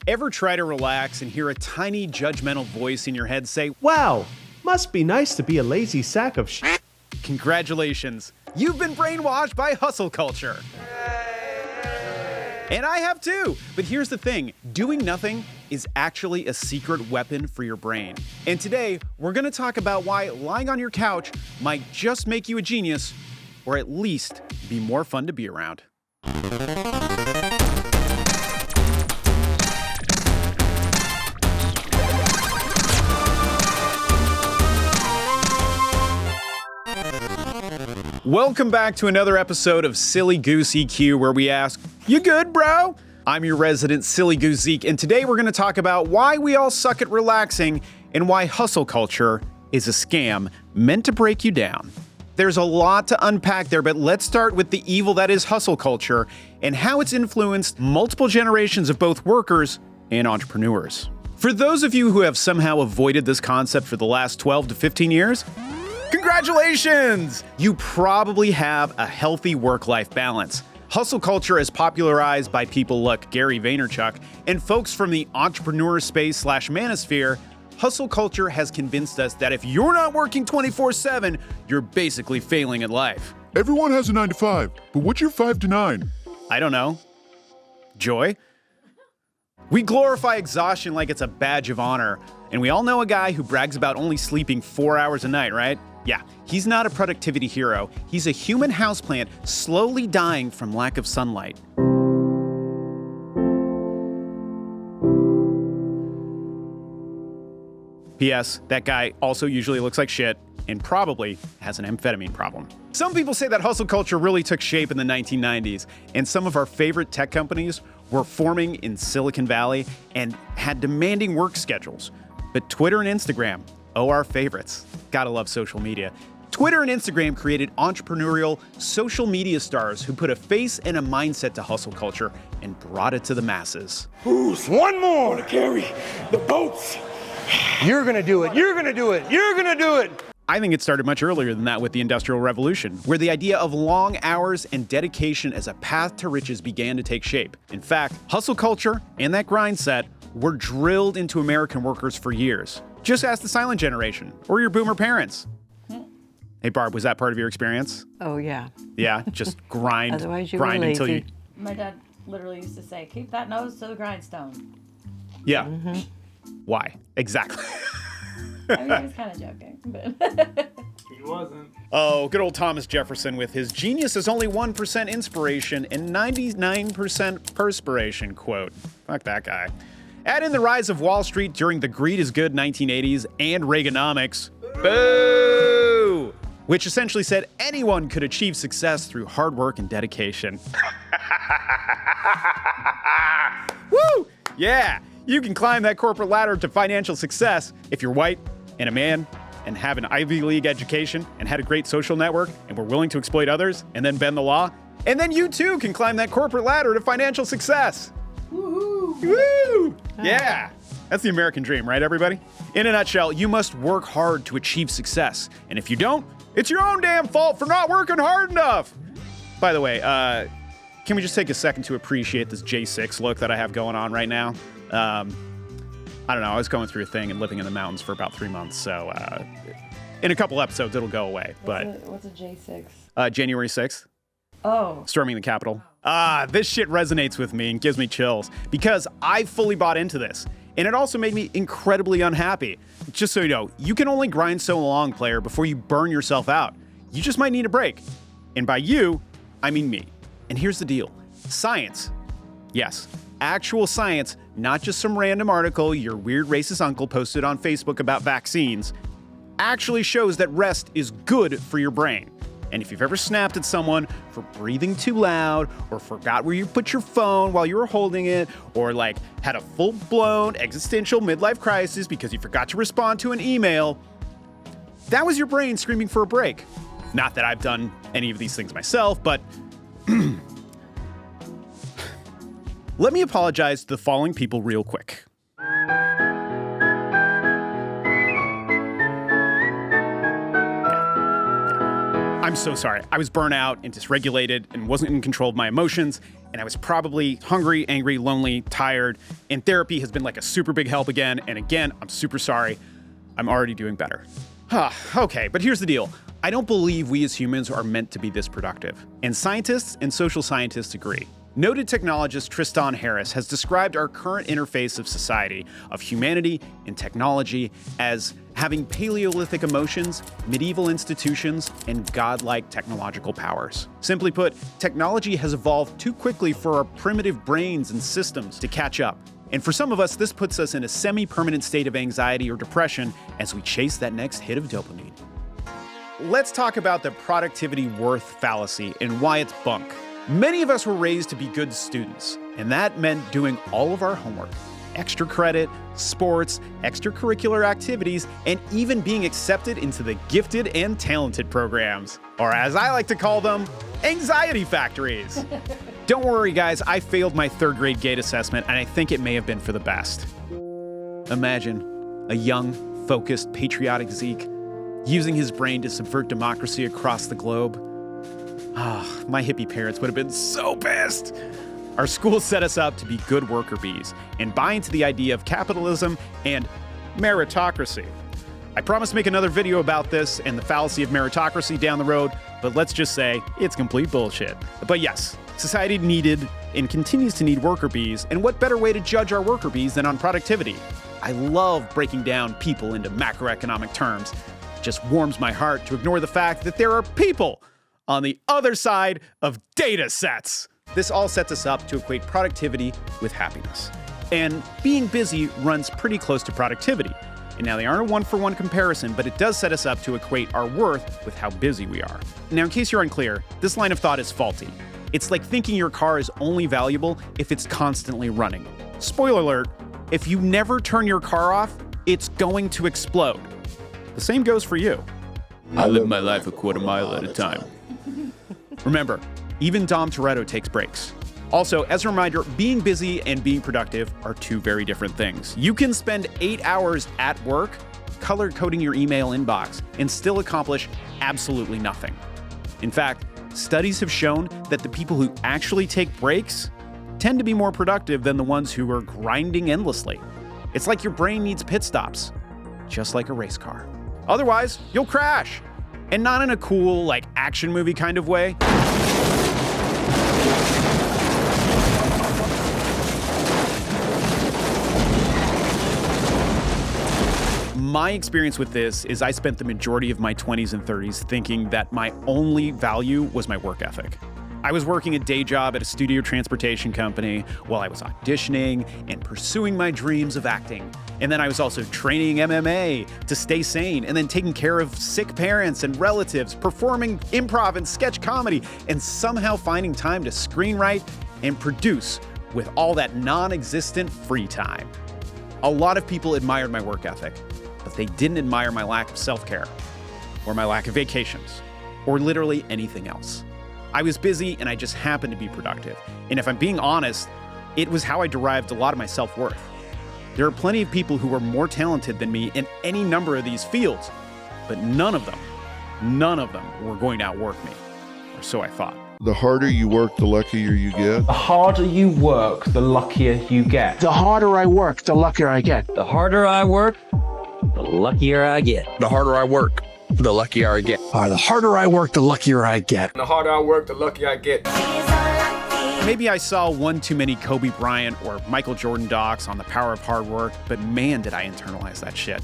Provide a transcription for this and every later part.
Ever try to relax and hear a tiny judgmental voice in your head say, Wow, must be nice to be a lazy sack of shit. congratulations, you've been brainwashed by hustle culture. And I have too. But here's the thing, doing nothing is actually a secret weapon for your brain. And today, we're gonna talk about why lying on your couch might just make you a genius, or at least be more fun to be around. Welcome back to another episode of Silly Goose EQ, where we ask, you good, bro? I'm your resident Silly Goose Zeke, and today we're going to talk about why we all suck at relaxing and why hustle culture is a scam meant to break you down. There's a lot to unpack there, but let's start with the evil that is hustle culture and how it's influenced multiple generations of both workers and entrepreneurs. For those of you who have somehow avoided this concept for the last 12 to 15 years, congratulations! You probably have a healthy work-life balance. Hustle culture is popularized by people like Gary Vaynerchuk and folks from the entrepreneur space / manosphere. Hustle culture has convinced us that if you're not working 24/7, you're basically failing at life. Everyone has a 9 to 5, but what's your 5 to 9? I don't know. Joy? We glorify exhaustion like it's a badge of honor, and we all know a guy who brags about only sleeping 4 hours a night, right? Yeah, he's not a productivity hero. He's a human houseplant slowly dying from lack of sunlight. P.S. That guy also usually looks like shit and probably has an amphetamine problem. Some people say that hustle culture really took shape in the 1990s, and some of our favorite tech companies were forming in Silicon Valley and had demanding work schedules. But Twitter and Instagram, our favorites. Gotta love social media. Twitter and Instagram created entrepreneurial social media stars who put a face and a mindset to hustle culture and brought it to the masses. Who's one more to carry the boats? You're gonna do it, you're gonna do it, you're gonna do it! I think it started much earlier than that with the Industrial Revolution, where the idea of long hours and dedication as a path to riches began to take shape. In fact, hustle culture and that grind set were drilled into American workers for years. Just ask the silent generation or your boomer parents. Hey Barb, was that part of your experience? Oh, yeah. Yeah, just grind, Otherwise you were grind until you... lazy. My dad literally used to say, keep that nose to the grindstone. Yeah. Why? Exactly. I mean, he was kind of joking, but... He wasn't. Oh, good old Thomas Jefferson with his genius is only 1% inspiration and 99% perspiration quote. Fuck that guy. Add in the rise of Wall Street during the greed is good 1980s and Reaganomics. Boo! Which essentially said anyone could achieve success through hard work and dedication. Woo! Yeah, you can climb that corporate ladder to financial success if you're white and a man and have an Ivy League education and had a great social network and were willing to exploit others and then bend the law. And then you too can climb that corporate ladder to financial success. Woohoo! Woo! Yeah, that's the American dream, right, everybody? In a nutshell, you must work hard to achieve success. And if you don't, it's your own damn fault for not working hard enough. By the way, can we just take a second to appreciate this J6 look that I have going on right now? I don't know, I was going through a thing and living in the mountains for about 3 months, so in a couple episodes it'll go away. What's a J6? January 6th. Oh. Storming the Capitol. This shit resonates with me and gives me chills because I fully bought into this. And it also made me incredibly unhappy. Just so you know, you can only grind so long, player, before you burn yourself out. You just might need a break. And by you, I mean me. And here's the deal. Science. Yes, actual science, not just some random article your weird racist uncle posted on Facebook about vaccines, actually shows that rest is good for your brain. And if you've ever snapped at someone for breathing too loud, or forgot where you put your phone while you were holding it, or like had a full-blown existential midlife crisis because you forgot to respond to an email, that was your brain screaming for a break. Not that I've done any of these things myself, but let me apologize to the following people real quick. I'm so sorry. I was burnt out and dysregulated and wasn't in control of my emotions. And I was probably hungry, angry, lonely, tired. And therapy has been like a super big help again. And again, I'm super sorry. I'm already doing better. Okay, but here's the deal. I don't believe we as humans are meant to be this productive. And scientists and social scientists agree. Noted technologist Tristan Harris has described our current interface of society, of humanity and technology, as having Paleolithic emotions, medieval institutions, and godlike technological powers. Simply put, technology has evolved too quickly for our primitive brains and systems to catch up. And for some of us, this puts us in a semi-permanent state of anxiety or depression as we chase that next hit of dopamine. Let's talk about the productivity worth fallacy and why it's bunk. Many of us were raised to be good students, and that meant doing all of our homework, extra credit, sports, extracurricular activities, and even being accepted into the gifted and talented programs, or as I like to call them, anxiety factories. Don't worry, guys, I failed my third grade GATE assessment, and I think it may have been for the best. Imagine a young, focused, patriotic Zeke using his brain to subvert democracy across the globe. My hippie parents would have been so pissed. Our school set us up to be good worker bees and buy into the idea of capitalism and meritocracy. I promise to make another video about this and the fallacy of meritocracy down the road, but let's just say it's complete bullshit. But yes, society needed and continues to need worker bees, and what better way to judge our worker bees than on productivity? I love breaking down people into macroeconomic terms. It just warms my heart to ignore the fact that there are people on the other side of data sets. This all sets us up to equate productivity with happiness. And being busy runs pretty close to productivity. And now they aren't a one-for-one comparison, but it does set us up to equate our worth with how busy we are. Now, in case you're unclear, this line of thought is faulty. It's like thinking your car is only valuable if it's constantly running. Spoiler alert, if you never turn your car off, it's going to explode. The same goes for you. I live my life a quarter mile at a time. Remember, even Dom Toretto takes breaks. Also, as a reminder, being busy and being productive are two very different things. You can spend 8 hours at work color coding your email inbox and still accomplish absolutely nothing. In fact, studies have shown that the people who actually take breaks tend to be more productive than the ones who are grinding endlessly. It's like your brain needs pit stops, just like a race car. Otherwise, you'll crash. And not in a cool, like, action movie kind of way. My experience with this is I spent the majority of my 20s and 30s thinking that my only value was my work ethic. I was working a day job at a studio transportation company while I was auditioning and pursuing my dreams of acting. And then I was also training MMA to stay sane, and then taking care of sick parents and relatives, performing improv and sketch comedy, and somehow finding time to screenwrite and produce with all that non-existent free time. A lot of people admired my work ethic, but they didn't admire my lack of self-care, or my lack of vacations, or literally anything else. I was busy and I just happened to be productive. And if I'm being honest, it was how I derived a lot of my self-worth. There are plenty of people who are more talented than me in any number of these fields, but none of them were going to outwork me, or so I thought. The harder you work, the luckier you get. The harder you work, the luckier you get. The harder I work, the luckier I get. The harder I work, the luckier I get. The harder I work, the luckier I get. The harder I work, the luckier I get. The harder I work, the luckier I get. Maybe I saw one too many Kobe Bryant or Michael Jordan docs on the power of hard work, but man, did I internalize that shit.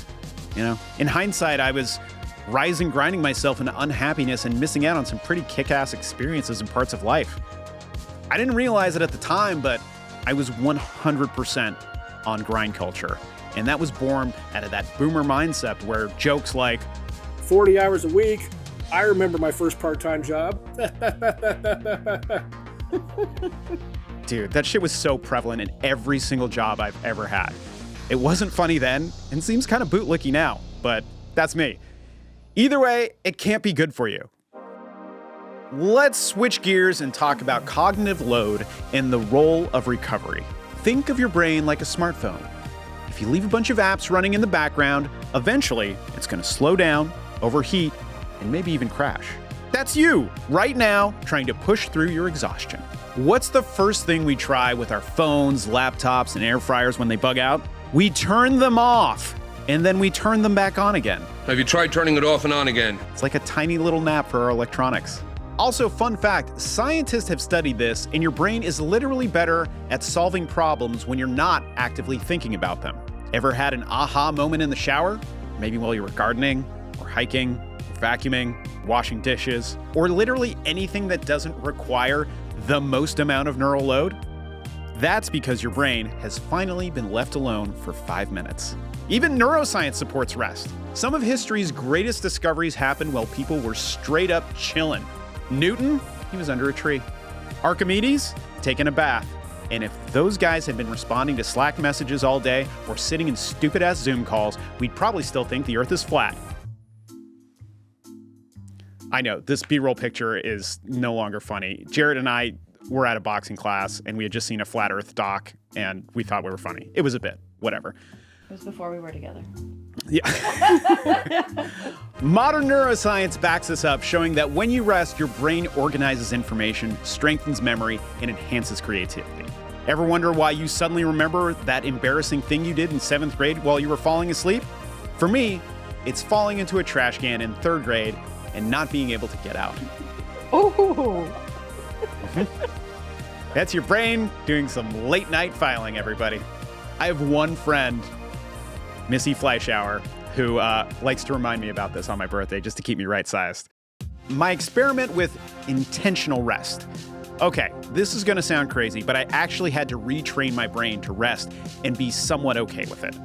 You know, in hindsight, I was rising, grinding myself into unhappiness and missing out on some pretty kick-ass experiences and parts of life. I didn't realize it at the time, but I was 100% on grind culture. And that was born out of that boomer mindset where jokes like, 40 hours a week. I remember my first part-time job. Dude, that shit was so prevalent in every single job I've ever had. It wasn't funny then, and seems kind of bootlicky now, but that's me. Either way, it can't be good for you. Let's switch gears and talk about cognitive load and the role of recovery. Think of your brain like a smartphone. If you leave a bunch of apps running in the background, eventually it's going to slow down, overheat, and maybe even crash. That's you, right now, trying to push through your exhaustion. What's the first thing we try with our phones, laptops, and air fryers when they bug out? We turn them off, and then we turn them back on again. Have you tried turning it off and on again? It's like a tiny little nap for our electronics. Also, fun fact, scientists have studied this, and your brain is literally better at solving problems when you're not actively thinking about them. Ever had an aha moment in the shower? Maybe while you were gardening, or hiking, or vacuuming, washing dishes, or literally anything that doesn't require the most amount of neural load? That's because your brain has finally been left alone for 5 minutes. Even neuroscience supports rest. Some of history's greatest discoveries happened while people were straight up chilling. Newton, he was under a tree. Archimedes, taking a bath. And if those guys had been responding to Slack messages all day or sitting in stupid-ass Zoom calls, we'd probably still think the Earth is flat. I know, this B-roll picture is no longer funny. Jared and I were at a boxing class, and we had just seen a flat Earth doc, and we thought we were funny. It was a bit, whatever. It was before we were together. Yeah. Modern neuroscience backs this up, showing that when you rest, your brain organizes information, strengthens memory, and enhances creativity. Ever wonder why you suddenly remember that embarrassing thing you did in 7th grade while you were falling asleep? For me, it's falling into a trash can in 3rd grade and not being able to get out. Ooh. That's your brain doing some late night filing, everybody. I have one friend, Missy Fleischauer, who likes to remind me about this on my birthday just to keep me right-sized. My experiment with intentional rest. Okay, this is gonna sound crazy, but I actually had to retrain my brain to rest and be somewhat okay with it.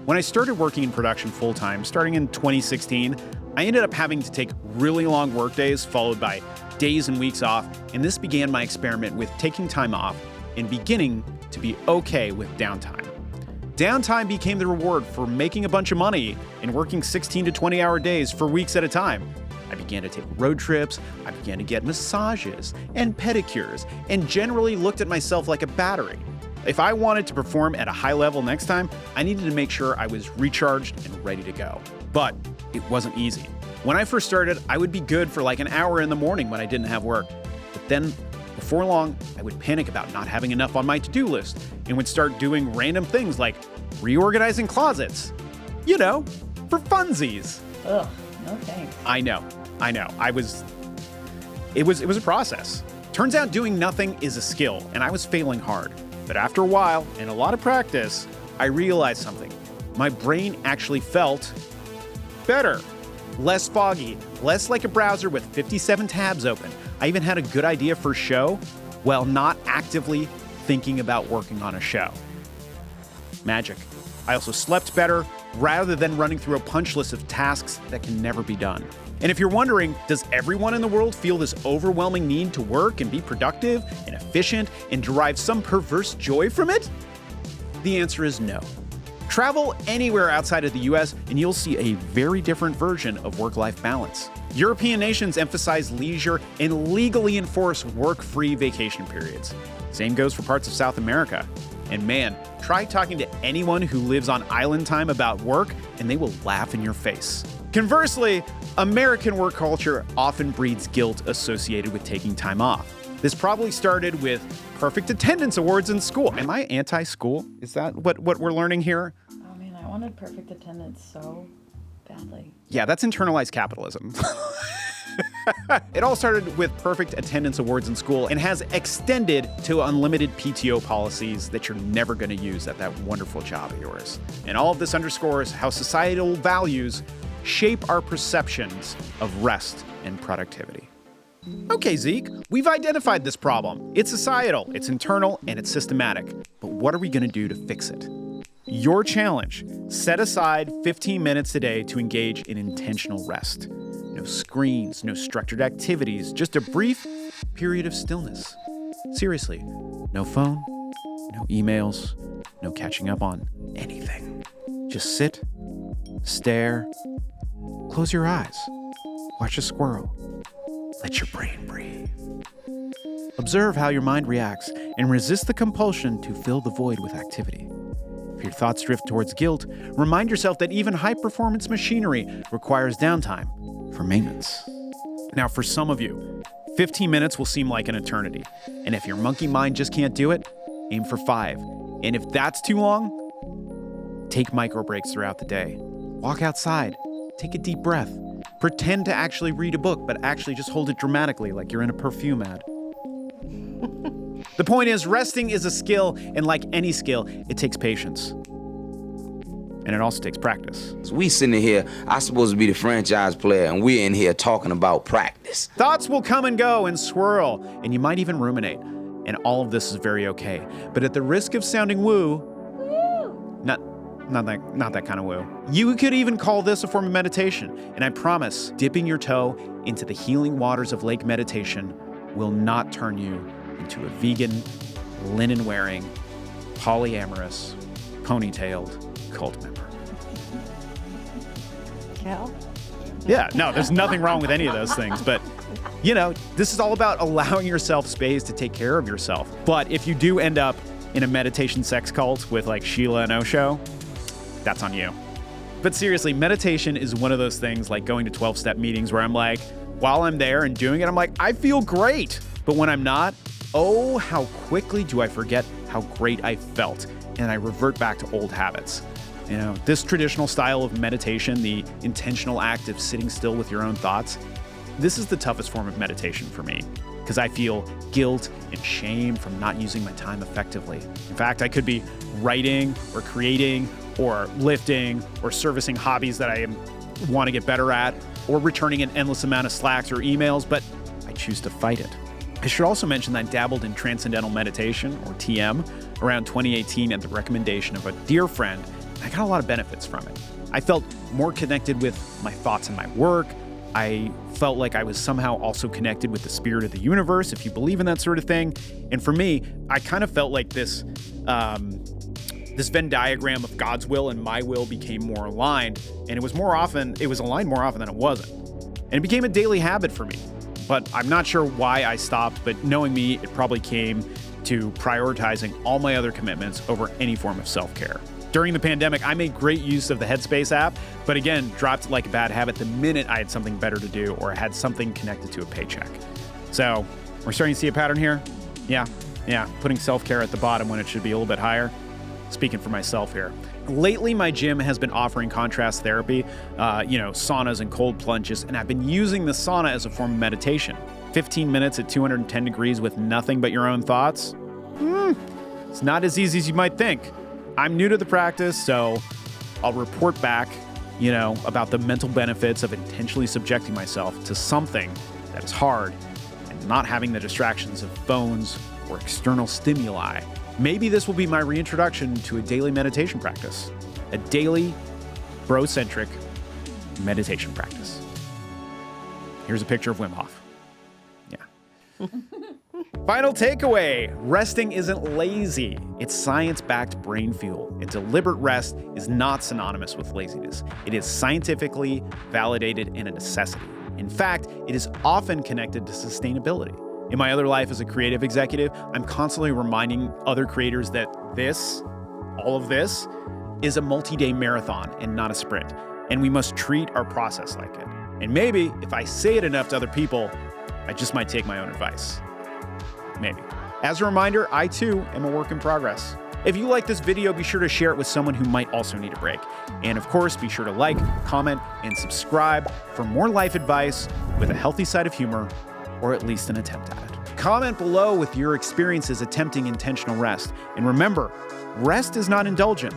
When I started working in production full-time, starting in 2016, I ended up having to take really long work days followed by days and weeks off, and this began my experiment with taking time off and beginning to be okay with downtime. Downtime became the reward for making a bunch of money and working 16 to 20-hour days for weeks at a time. I began to take road trips, I began to get massages and pedicures, and generally looked at myself like a battery. If I wanted to perform at a high level next time, I needed to make sure I was recharged and ready to go. But it wasn't easy. When I first started, I would be good for like an hour in the morning when I didn't have work. But then, before long, I would panic about not having enough on my to-do list and would start doing random things like reorganizing closets. You know, for funsies. Ugh, no thanks. I know. It was a process. Turns out doing nothing is a skill, and I was failing hard. But after a while, and a lot of practice, I realized something. My brain actually felt better. Less foggy, less like a browser with 57 tabs open. I even had a good idea for a show while not actively thinking about working on a show. Magic. I also slept better rather than running through a punch list of tasks that can never be done. And if you're wondering, does everyone in the world feel this overwhelming need to work and be productive and efficient and derive some perverse joy from it? The answer is no. Travel anywhere outside of the US and you'll see a very different version of work-life balance. European nations emphasize leisure and legally enforce work-free vacation periods. Same goes for parts of South America. And man, try talking to anyone who lives on island time about work and they will laugh in your face. Conversely, American work culture often breeds guilt associated with taking time off. This probably started with perfect attendance awards in school. Am I anti-school? Is that what we're learning here? Oh man, I wanted perfect attendance so badly. Yeah, that's internalized capitalism. It all started with perfect attendance awards in school and has extended to unlimited PTO policies that you're never going to use at that wonderful job of yours. And all of this underscores how societal values shape our perceptions of rest and productivity. Okay, Zeke, we've identified this problem. It's societal, it's internal, and it's systematic. But what are we going to do to fix it? Your challenge: set aside 15 minutes a day to engage in intentional rest. No screens, no structured activities, just a brief period of stillness. Seriously, no phone, no emails, no catching up on anything. Just sit, stare, close your eyes, watch a squirrel, let your brain breathe. Observe how your mind reacts and resist the compulsion to fill the void with activity. If your thoughts drift towards guilt, remind yourself that even high-performance machinery requires downtime for maintenance. Now, for some of you, 15 minutes will seem like an eternity. And if your monkey mind just can't do it, aim for 5. And if that's too long, take micro breaks throughout the day. Walk outside, take a deep breath. Pretend to actually read a book, but actually just hold it dramatically like you're in a perfume ad. The point is, resting is a skill, and like any skill, it takes patience. And it also takes practice. We sitting here, I'm supposed to be the franchise player, and we're in here talking about practice. Thoughts will come and go and swirl, and you might even ruminate. And all of this is very okay. But at the risk of sounding woo, not that kind of woo. You could even call this a form of meditation. And I promise, dipping your toe into the healing waters of Lake Meditation will not turn you into a vegan, linen-wearing, polyamorous, ponytailed cult member. Yeah, no, there's nothing wrong with any of those things. But, you know, this is all about allowing yourself space to take care of yourself. But if you do end up in a meditation sex cult with like Sheila and Osho, that's on you. But seriously, meditation is one of those things like going to 12-step meetings where I'm like, while I'm there and doing it, I'm like, I feel great. But when I'm not, oh, how quickly do I forget how great I felt. And I revert back to old habits. You know, this traditional style of meditation, the intentional act of sitting still with your own thoughts, this is the toughest form of meditation for me because I feel guilt and shame from not using my time effectively. In fact, I could be writing or creating or lifting or servicing hobbies that I want to get better at or returning an endless amount of Slacks or emails, but I choose to fight it. I should also mention that I dabbled in Transcendental Meditation, or TM, around 2018 at the recommendation of a dear friend. I got a lot of benefits from it. I felt more connected with my thoughts and my work. I felt like I was somehow also connected with the spirit of the universe, if you believe in that sort of thing. And for me, I kind of felt like this Venn diagram of God's will and my will became more aligned, and it was aligned more often than it wasn't. And it became a daily habit for me. But I'm not sure why I stopped, but knowing me, it probably came to prioritizing all my other commitments over any form of self-care. During the pandemic, I made great use of the Headspace app, but again, dropped it like a bad habit the minute I had something better to do or had something connected to a paycheck. So we're starting to see a pattern here. Yeah, putting self-care at the bottom when it should be a little bit higher. Speaking for myself here. Lately, my gym has been offering contrast therapy, saunas and cold plunges, and I've been using the sauna as a form of meditation. 15 minutes at 210 degrees with nothing but your own thoughts. It's not as easy as you might think. I'm new to the practice, so I'll report back, about the mental benefits of intentionally subjecting myself to something that is hard and not having the distractions of phones or external stimuli. Maybe this will be my reintroduction to a daily meditation practice, a daily, bro-centric meditation practice. Here's a picture of Wim Hof. Yeah. Final takeaway, resting isn't lazy. It's science-backed brain fuel. And deliberate rest is not synonymous with laziness. It is scientifically validated and a necessity. In fact, it is often connected to sustainability. In my other life as a creative executive, I'm constantly reminding other creators that all of this, is a multi-day marathon and not a sprint. And we must treat our process like it. And maybe if I say it enough to other people, I just might take my own advice. Maybe. As a reminder, I too am a work in progress. If you like this video, be sure to share it with someone who might also need a break. And of course, be sure to like, comment, and subscribe for more life advice with a healthy side of humor, or at least an attempt at it. Comment below with your experiences attempting intentional rest. And remember, rest is not indulgent.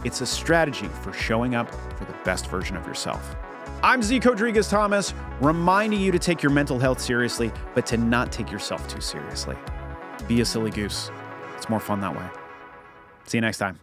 It's a strategy for showing up for the best version of yourself. I'm Zeke Rodriguez-Thomas, reminding you to take your mental health seriously, but to not take yourself too seriously. Be a silly goose. It's more fun that way. See you next time.